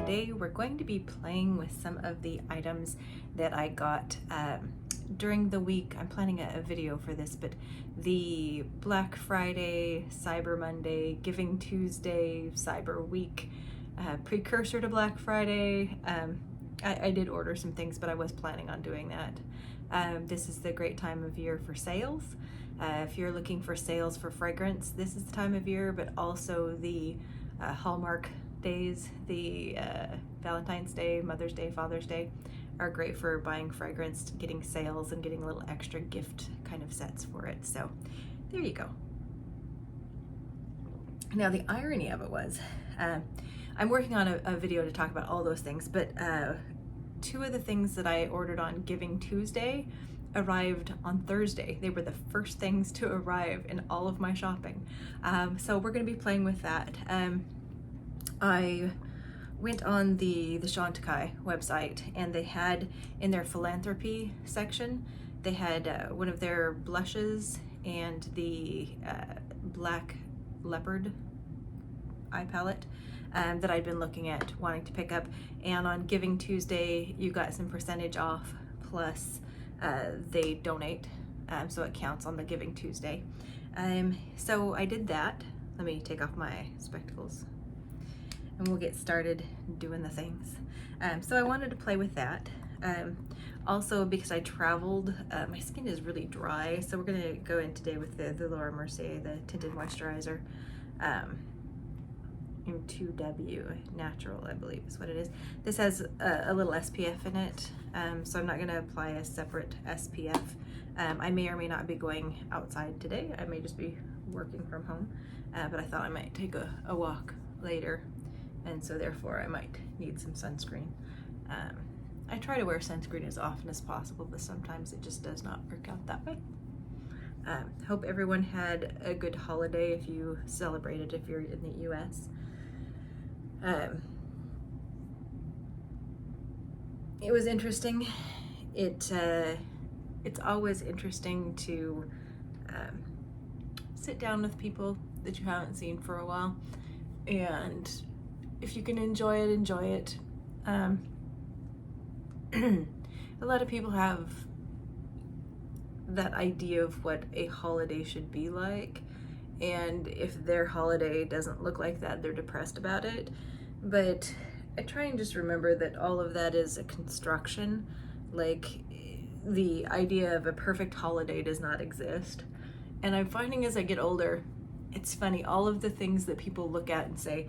today we're going to be playing with some of the items that I got during the week. I'm planning a video for this, but the Black Friday, Cyber Monday, Giving Tuesday, Cyber Week, precursor to Black Friday. I did order some things, but I was planning on doing that. This is the great time of year for sales. If you're looking for sales for fragrance, this is the time of year, but also the Hallmark days, the Valentine's Day, Mother's Day, Father's Day are great for buying fragrance, getting sales, and getting little extra gift kind of sets for it. So there you go. Now the irony of it was, I'm working on a video to talk about all those things, but two of the things that I ordered on Giving Tuesday arrived on Thursday. They were the first things to arrive in all of my shopping. So we're going to be playing with that. I went on the Chantecaille website, and they had in their philanthropy section, they had one of their blushes and the black leopard eye palette that I'd been looking at wanting to pick up. And on Giving Tuesday, you got some percentage off, plus they donate, so it counts on the Giving Tuesday. So I did that. Let me take off my spectacles and we'll get started doing the things. So I wanted to play with that. Also, because I traveled, my skin is really dry, so we're gonna go in today with the Laura Mercier, the Tinted Moisturizer. In 2W Natural, I believe is what it is. This has a little SPF in it, so I'm not gonna apply a separate SPF. I may or may not be going outside today. I may just be working from home, but I thought I might take a walk later, and so therefore I might need some sunscreen. I try to wear sunscreen as often as possible, but sometimes it just does not work out that way. Hope everyone had a good holiday if you celebrated, if you're in the US. It was interesting. It's always interesting to sit down with people that you haven't seen for a while, and if you can enjoy it, enjoy it. A lot of people have that idea of what a holiday should be like, and if their holiday doesn't look like that, they're depressed about it. But I try and just remember that all of that is a construction. Like, the idea of a perfect holiday does not exist. And I'm finding as I get older, it's funny, all of the things that people look at and say,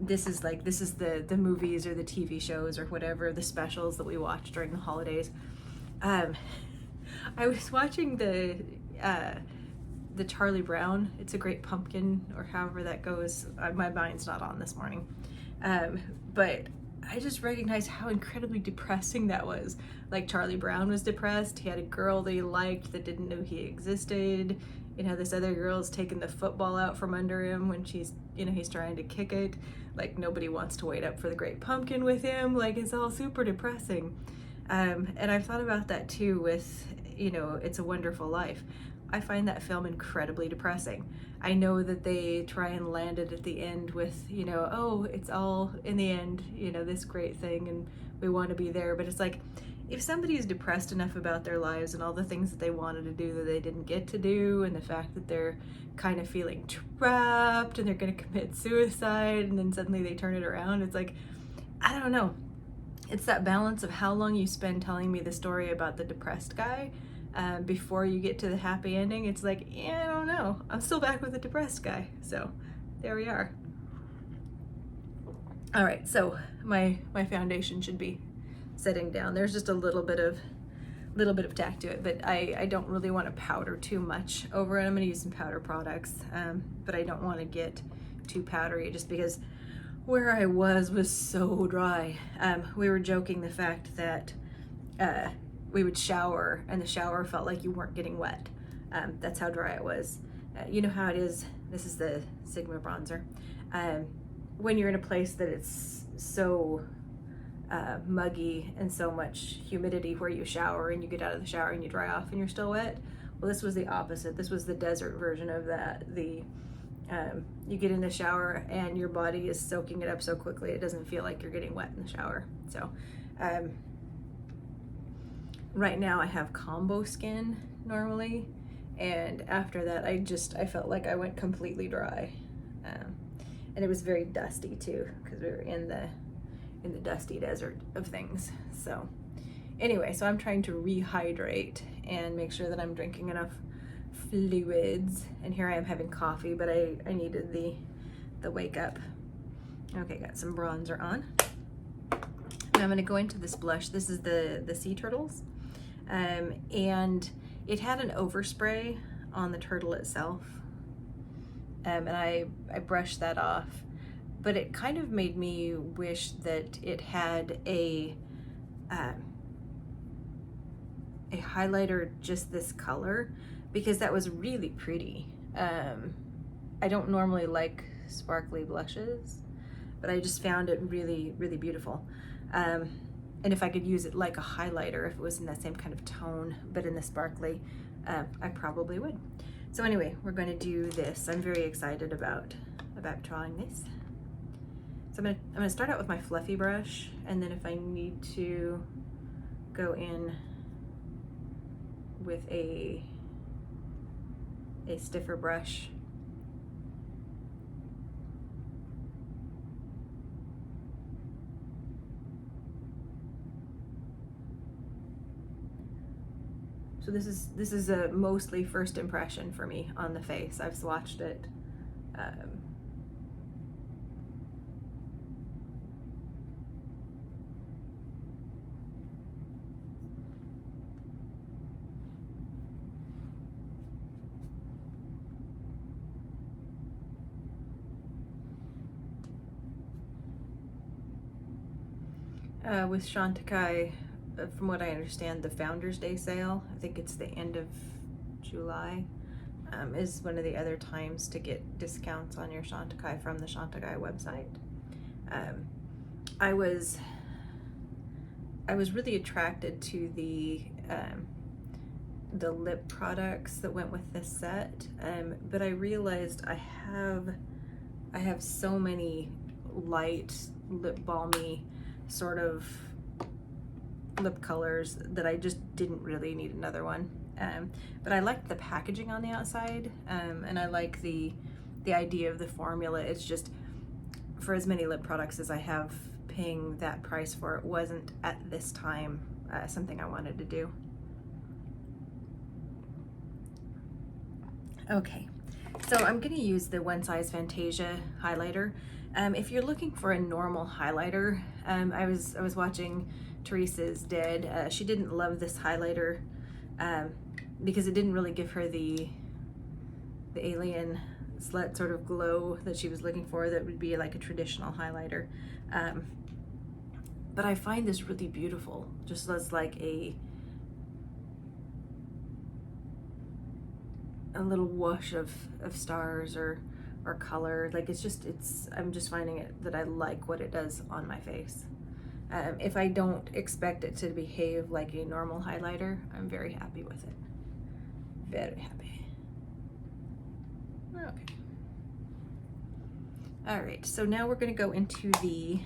this is the movies or the TV shows or whatever, the specials that we watch during the holidays. I was watching the Charlie Brown, It's a Great Pumpkin, or however that goes. My mind's not on this morning. But I just recognized how incredibly depressing that was. Like, Charlie Brown was depressed. He had a girl that he liked that didn't know he existed. You know, this other girl's taking the football out from under him when he's trying to kick it. Like, nobody wants to wait up for the Great Pumpkin with him. Like, it's all super depressing. And I've thought about that too with, It's a Wonderful Life. I find that film incredibly depressing. I know that they try and land it at the end with, oh, it's all in the end, this great thing, and we want to be there. But it's like, if somebody is depressed enough about their lives and all the things that they wanted to do that they didn't get to do, and the fact that they're kind of feeling trapped and they're going to commit suicide, and then suddenly they turn it around, it's like, I don't know. It's that balance of how long you spend telling me the story about the depressed guy before you get to the happy ending. It's like, I don't know. I'm still back with the depressed guy. So there we are. All right, so my foundation should be setting down. There's just a little bit of tack to it, but I don't really want to powder too much over it. I'm gonna use some powder products, but I don't want to get too powdery just because where I was so dry. We were joking the fact that we would shower and the shower felt like you weren't getting wet. That's how dry it was. You know how it is. This is the Sigma bronzer. When you're in a place that it's so muggy and so much humidity where you shower and you get out of the shower and you dry off and you're still wet. Well, this was the opposite. This was the desert version of that. The you get in the shower and your body is soaking it up so quickly it doesn't feel like you're getting wet in the shower. So right now I have combo skin normally, and after that I felt like I went completely dry, and it was very dusty too because we were in the dusty desert of things. So anyway, so I'm trying to rehydrate and make sure that I'm drinking enough fluids, and here I am having coffee, but I needed the wake up. Okay, got some bronzer on. Now I'm going to go into this blush. This is the Sea Turtles, and it had an overspray on the turtle itself, and I brushed that off, but it kind of made me wish that it had a highlighter just this color, because that was really pretty. I don't normally like sparkly blushes, but I just found it really, really beautiful. And if I could use it like a highlighter, if it was in that same kind of tone, but in the sparkly, I probably would. So anyway, we're going to do this. I'm very excited about trying this. So I'm gonna start out with my fluffy brush, and then if I need to go in with a stiffer brush, so this is a mostly first impression for me on the face. I've swatched it. With Chantecaille, from what I understand, the Founders Day sale, I think it's the end of July, is one of the other times to get discounts on your Chantecaille from the Chantecaille website. I was really attracted to the lip products that went with this set, but I realized I have so many light lip balmy sort of lip colors that I just didn't really need another one. But I liked the packaging on the outside, and I like the idea of the formula. It's just, for as many lip products as I have, paying that price for it wasn't at this time something I wanted to do. Okay, so I'm gonna use the One Size Fantasia highlighter. If you're looking for a normal highlighter, I was watching Teresa's Dead. She didn't love this highlighter because it didn't really give her the alien slut sort of glow that she was looking for, that would be like a traditional highlighter. But I find this really beautiful, just as like a little whoosh of stars or color. Like I'm just finding it that I like what it does on my face. If I don't expect it to behave like a normal highlighter, I'm very happy with it. Very happy. Okay. All right, so now we're gonna go into the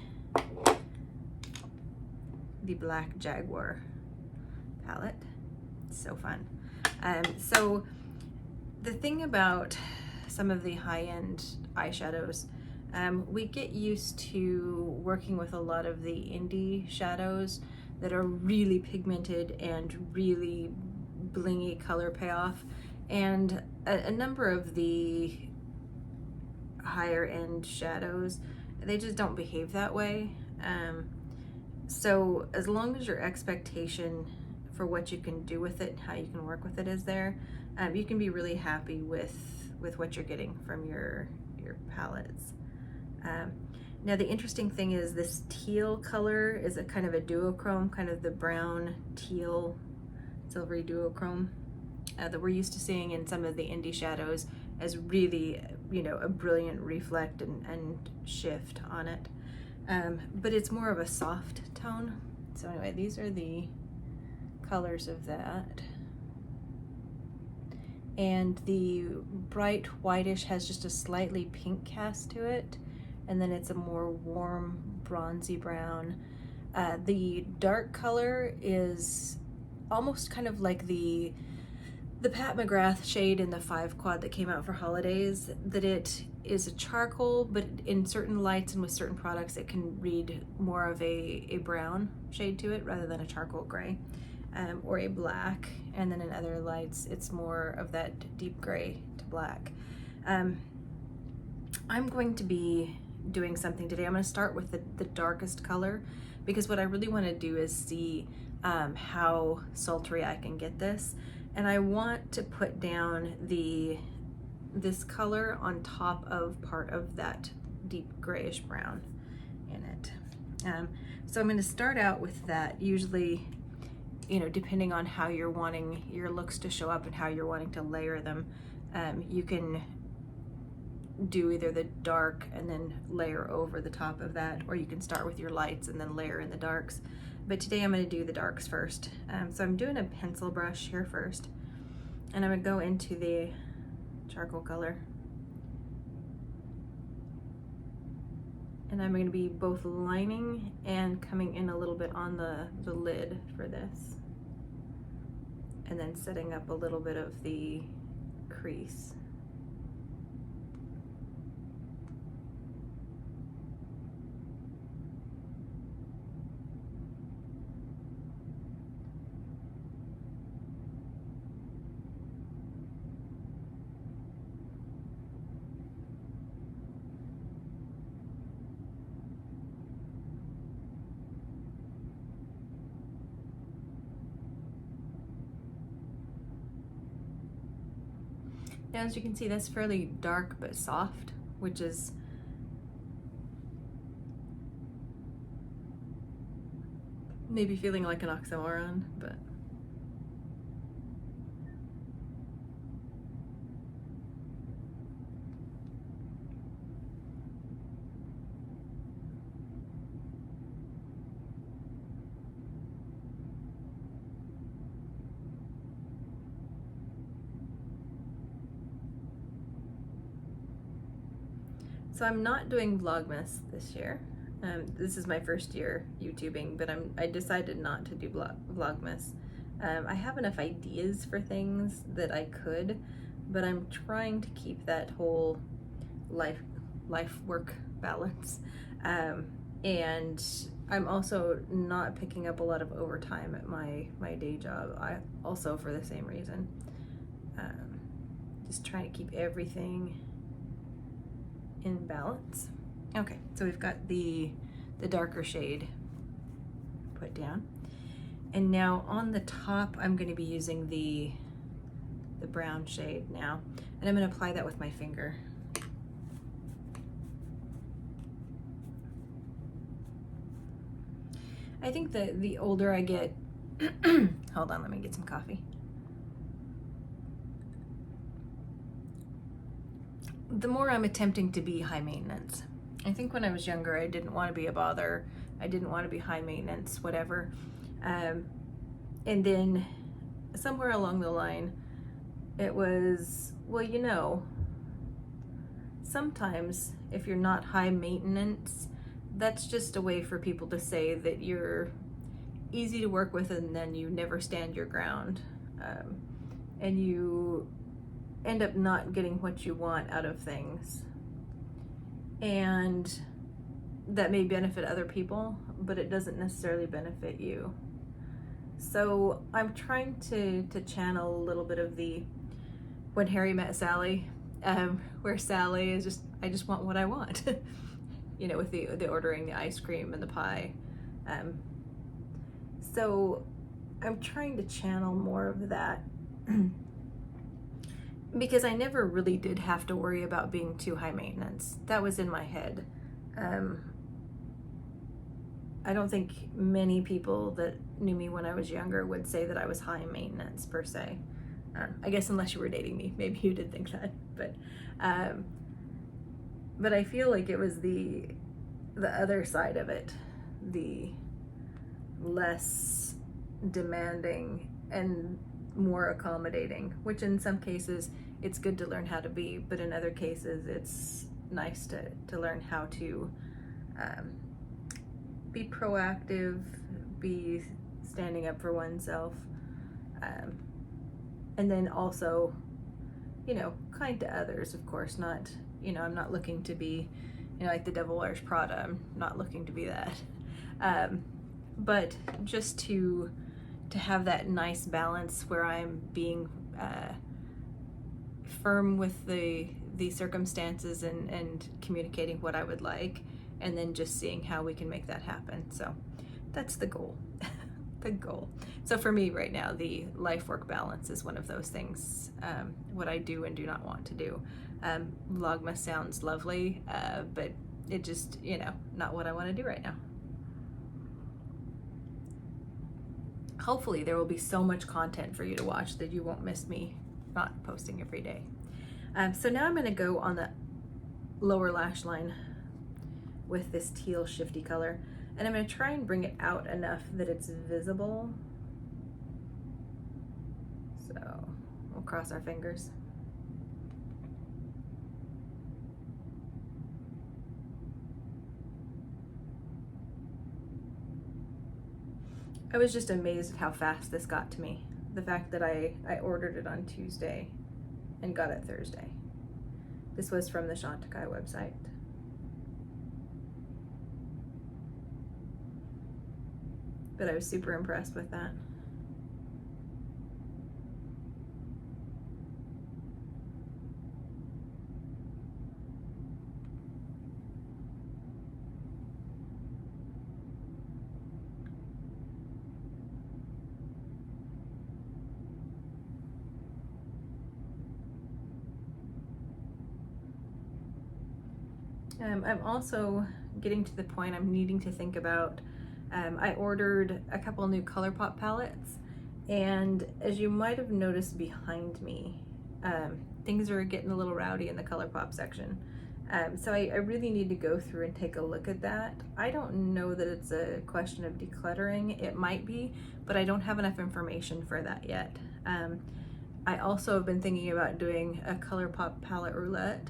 black Jaguar palette. It's so fun. So the thing about some of the high-end eyeshadows, we get used to working with a lot of the indie shadows that are really pigmented and really blingy color payoff, and a number of the higher end shadows, they just don't behave that way. So as long as your expectation for what you can do with it, how you can work with it is there, you can be really happy with what you're getting from your palettes. Now the interesting thing is this teal color is a kind of a duochrome, kind of the brown teal silvery duochrome that we're used to seeing in some of the indie shadows as really, you know, a brilliant reflect and shift on it. But it's more of a soft tone. So anyway, these are the colors of that. and the bright whitish has just a slightly pink cast to it, and then it's a more warm bronzy brown. The dark color is almost kind of like the Pat McGrath shade in the 5 quad that came out for holidays, that it is a charcoal, but in certain lights and with certain products it can read more of a brown shade to it rather than a charcoal gray, or a black, and then in other lights it's more of that deep gray to black. I'm going to be doing something today. I'm going to start with the darkest color, because what I really want to do is see how sultry I can get this. And I want to put down this color on top of part of that deep grayish brown in it. So I'm going to start out with that. Usually, you know, depending on how you're wanting your looks to show up and how you're wanting to layer them, you can do either the dark and then layer over the top of that, or you can start with your lights and then layer in the darks. But today I'm going to do the darks first. So I'm doing a pencil brush here first, and I'm going to go into the charcoal color. And I'm going to be both lining and coming in a little bit on the lid for this. And then setting up a little bit of the crease. Now, as you can see, that's fairly dark but soft, which is maybe feeling like an oxymoron, but so I'm not doing Vlogmas this year. This is my first year YouTubing, but I decided not to do Vlogmas. I have enough ideas for things that I could, but I'm trying to keep that whole life-work balance. And I'm also not picking up a lot of overtime at my day job, also for the same reason. Just trying to keep everything in balance. Okay, so we've got the darker shade put down, and now on the top I'm going to be using the brown shade now, and I'm going to apply that with my finger. I think that the older I get hold on, let me get some coffee. The more I'm attempting to be high maintenance. I think when I was younger, I didn't want to be a bother. I didn't want to be high maintenance, whatever. And then somewhere along the line, it was, well, you know, sometimes if you're not high maintenance, that's just a way for people to say that you're easy to work with and then you never stand your ground. And you end up not getting what you want out of things, and that may benefit other people, but it doesn't necessarily benefit you. So I'm trying to channel a little bit of the When Harry Met Sally, where Sally is just, I just want what I want. You know, with the ordering the ice cream and the pie. So I'm trying to channel more of that. Because I never really did have to worry about being too high maintenance. That was in my head. I don't think many people that knew me when I was younger would say that I was high maintenance per se. I guess unless you were dating me, maybe you did think that. But I feel like it was the other side of it, the less demanding and more accommodating, which in some cases it's good to learn how to be, but in other cases it's nice to learn how to be proactive, be standing up for oneself, and then also, you know, kind to others, of course. Not, you know, I'm not looking to be, you know, like the Devil Wears Prada. I'm not looking to be that. But just to have that nice balance where I'm being firm with the circumstances and communicating what I would like, and then just seeing how we can make that happen. So that's the goal. The goal. So for me right now, the life-work balance is one of those things, what I do and do not want to do. Vlogmas sounds lovely, but it just, you know, not what I want to do right now. Hopefully there will be so much content for you to watch that you won't miss me not posting every day. So now I'm going to go on the lower lash line with this teal shifty color, and I'm going to try and bring it out enough that it's visible. So we'll cross our fingers. I was just amazed at how fast this got to me. The fact that I ordered it on Tuesday and got it Thursday. This was from the Chantecaille website. But I was super impressed with that. I'm also getting to the point I'm needing to think about, I ordered a couple new ColourPop palettes, and as you might have noticed behind me, things are getting a little rowdy in the ColourPop section. So I really need to go through and take a look at that. I don't know that it's a question of decluttering. It might be, but I don't have enough information for that yet. I also have been thinking about doing a ColourPop palette roulette,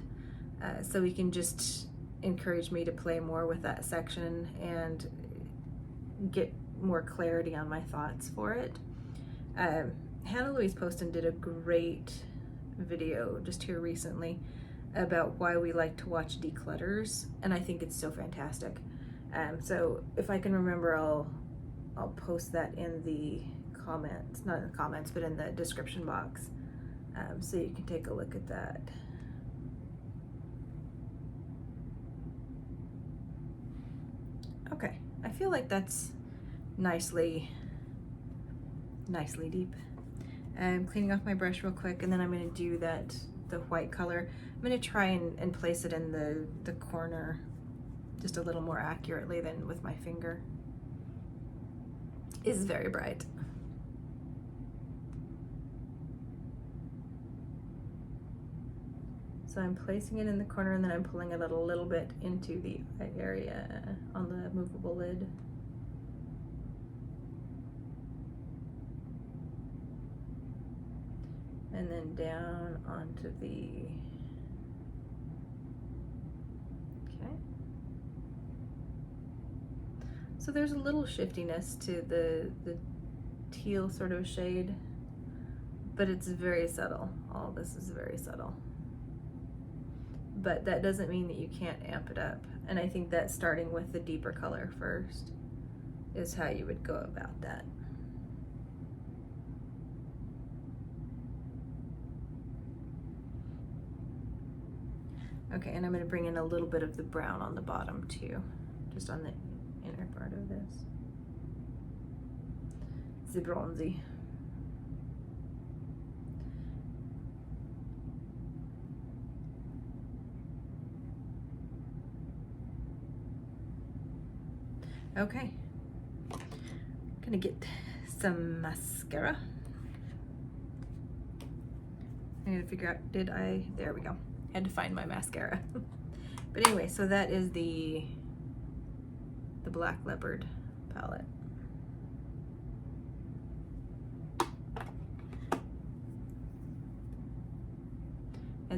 so we can just encourage me to play more with that section and get more clarity on my thoughts for it. Hannah Louise Poston did a great video just here recently about why we like to watch declutters, and I think it's so fantastic. So if I can remember, I'll post that in the comments, not in the comments, but in the description box, so you can take a look at that. Okay, I feel like that's nicely deep. I'm cleaning off my brush real quick, and then I'm going to do the white color. I'm going to try and place it in the corner just a little more accurately than with my finger. It's very bright. So I'm placing it in the corner, and then I'm pulling it a little bit into the area on the movable lid. And then down onto the, okay. So there's a little shiftiness to the teal sort of shade, but it's very subtle. All this is very subtle. But that doesn't mean that you can't amp it up. And I think that starting with the deeper color first is how you would go about that. Okay, and I'm going to bring in a little bit of the brown on the bottom too, just on the inner part of this. The bronzy. Okay, gonna get some mascara. I need to figure out, there we go. Had to find my mascara. But anyway, so that is the Black Leopard palette.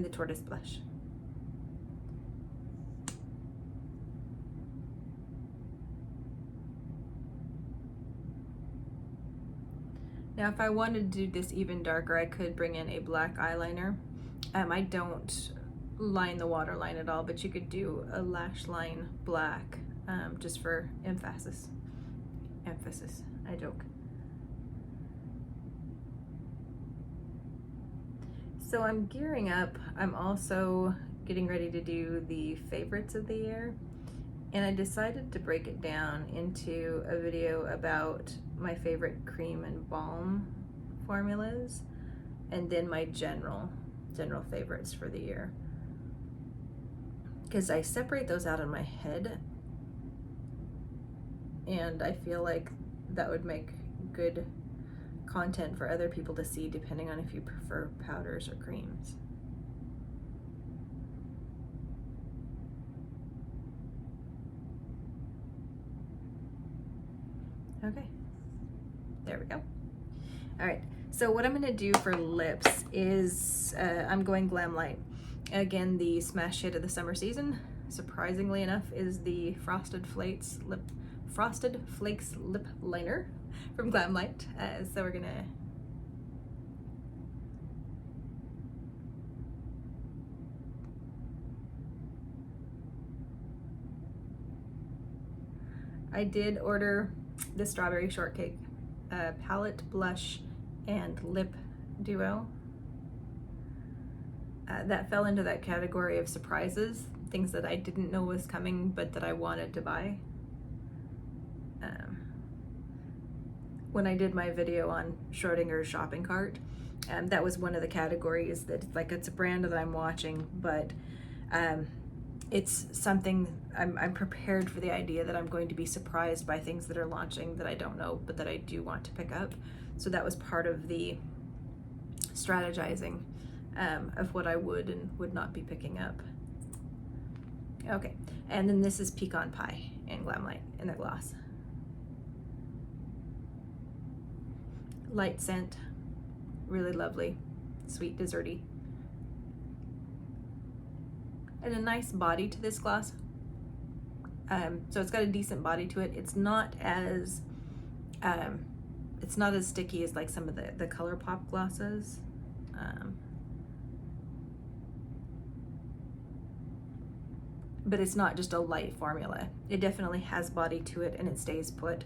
and the Tortoise Blush. Now if I wanted to do this even darker, I could bring in a black eyeliner. I don't line the waterline at all, but you could do a lash line black, just for emphasis. I joke. So I'm gearing up. I'm also getting ready to do the favorites of the year, and I decided to break it down into a video about my favorite cream and balm formulas, and then my general favorites for the year, because I separate those out in my head, and I feel like that would make good content for other people to see, depending on if you prefer powders or creams. Okay, there we go. All right, so what I'm gonna do for lips is I'm going Glamlite. Again, the smash hit of the summer season, surprisingly enough, is the Frosted Flakes lip liner from Glamlite. So we're gonna I did order the Strawberry Shortcake palette, blush, and lip duo. That fell into that category of surprises, things that I didn't know was coming but that I wanted to buy. When I did my video on Schrodinger's shopping cart, that was one of the categories that, like, it's a brand that I'm watching, but it's something I'm prepared for the idea that I'm going to be surprised by things that are launching that I don't know, but that I do want to pick up. So that was part of the strategizing of what I would and would not be picking up. Okay, and then this is Pecan Pie in Glamlite in the gloss. Light scent, really lovely, sweet, desserty. And a nice body to this gloss. So it's got a decent body to it. It's not as sticky as like some of the ColourPop glosses. But it's not just a light formula. It definitely has body to it, and it stays put.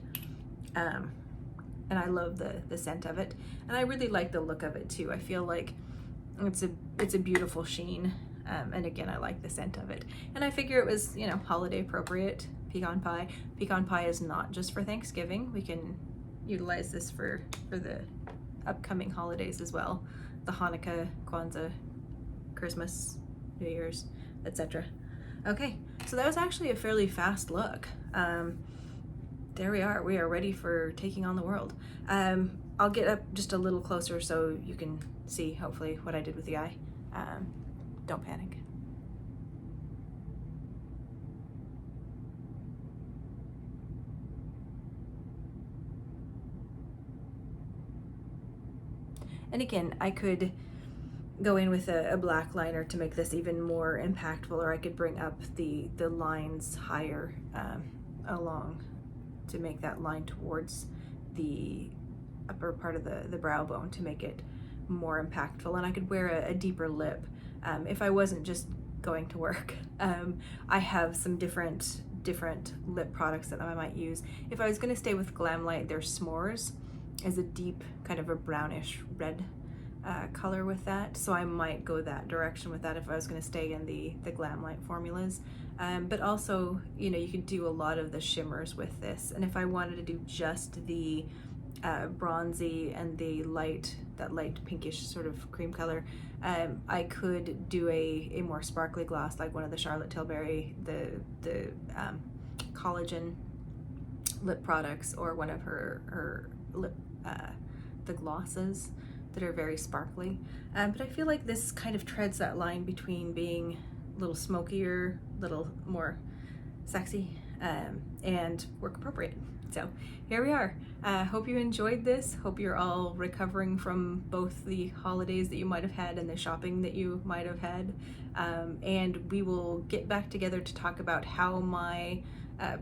And I love the scent of it, and I really like the look of it too. I feel like it's a beautiful sheen, and again, I like the scent of it. And I figure it was, you know, holiday appropriate. Pecan pie. Pecan pie is not just for Thanksgiving. We can utilize this for the upcoming holidays as well. The Hanukkah, Kwanzaa, Christmas, New Year's, etc. Okay, so that was actually a fairly fast look. There we are ready for taking on the world. I'll get up just a little closer so you can see, hopefully, what I did with the eye. Don't panic. And again, I could go in with a black liner to make this even more impactful, or I could bring up the lines higher along to make that line towards the upper part of the brow bone to make it more impactful. And I could wear a deeper lip if I wasn't just going to work. I have some different lip products that I might use. If I was going to stay with Glamlite, their S'mores is a deep kind of a brownish red color with that, so I might go that direction with that if I was going to stay in the Glamlite formulas. But also, you know, you could do a lot of the shimmers with this, and if I wanted to do just the bronzy and that light pinkish sort of cream color, I could do a more sparkly gloss, like one of the Charlotte Tilbury, the collagen lip products, or one of her lip the glosses that are very sparkly. But I feel like this kind of treads that line between being a little smokier, a little more sexy, and work appropriate. So here we are. Hope you enjoyed this. Hope you're all recovering from both the holidays that you might have had and the shopping that you might have had. And we will get back together to talk about how my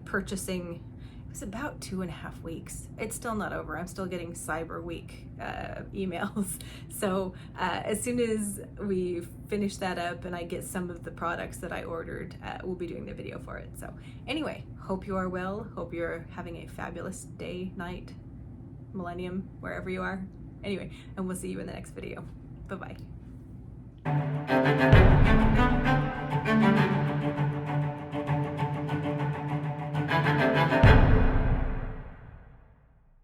purchasing, it was about 2.5 weeks. It's still not over. I'm still getting Cyber Week emails. So as soon as we finish that up and I get some of the products that I ordered, we'll be doing the video for it. So anyway, hope you are well. Hope you're having a fabulous day, night, millennium, wherever you are. Anyway, and we'll see you in the next video. Bye-bye.